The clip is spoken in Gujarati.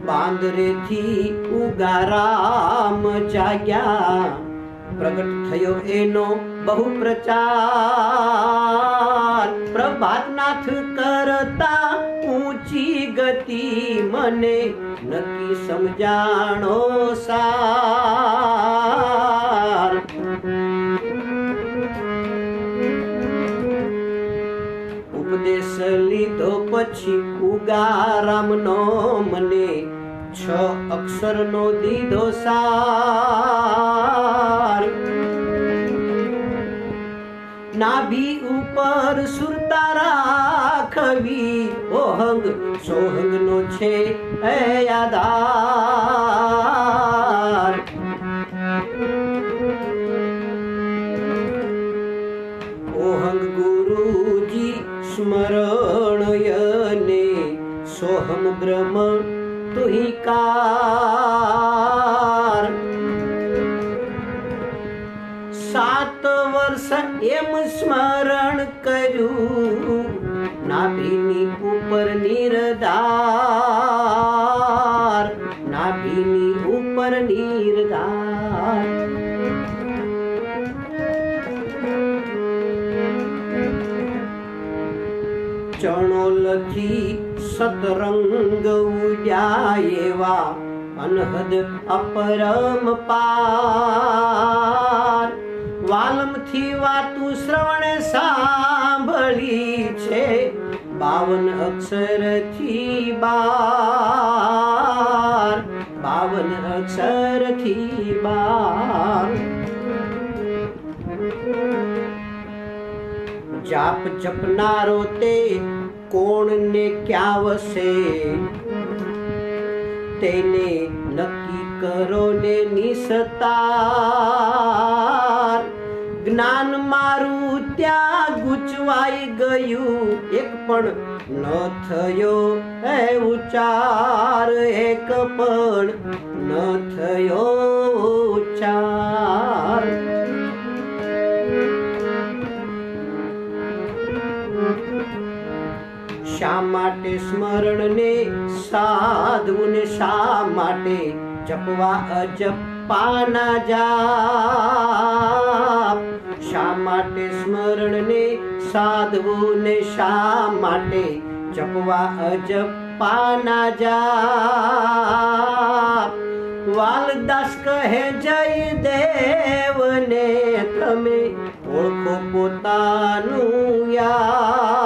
બાંદરેથી ઉગારામ જાગ્યા, પ્રગટ થયો એનો બહુ પ્રચાર. પ્રભાતનાથ કરતા ઊંચી ગતિ મને નક્કી સમજાણો સાર. ઉપદેશ લીધો પછી ઉગારામનો મને 6 અક્ષરનો દીધો સાર. નાભી ઉપર સુરતા રાખવી, ઓહંગ સોહંગનો છે આધાર. ઓહંગ ગુરુજી સ્મરણયને, સોહમ બ્રહ્મ તુહિકાર. 7 વર્ષ એમ સ્મરણ કર્યું, નાભીની ઉપર નિર્ધાર. નાભીની ઉપર નિર્ધાર. ચણોલથી સતરંગ ઉડ્યા એવા, અનહદ અપરમ પાર. વાલમથી વાતું શ્રવણે સાંભળી છે, 52 અક્ષરથી 12. 52 અક્ષરથી 12. જાપ જપનારો તે કોણને ક્યાં વસે, તેને નક્કી કરો ને નિસતાર. જ્ઞાન મારું ત્યાં ગુચવાઈ ગયું, એક પણ ન થયો હે ઉચ્ચાર. એક પણ ન થયો ઉચ્ચાર. શા માટે સ્મરણને સાધવું, શા માટે જપવા અજપાના જાપ. શા માટે સ્મરણને સાધવું ને શા માટે જપવા અજપાના જાપ. વાલદાસ કહે જયદેવને, તમે ઓળખો પોતાનું યાર.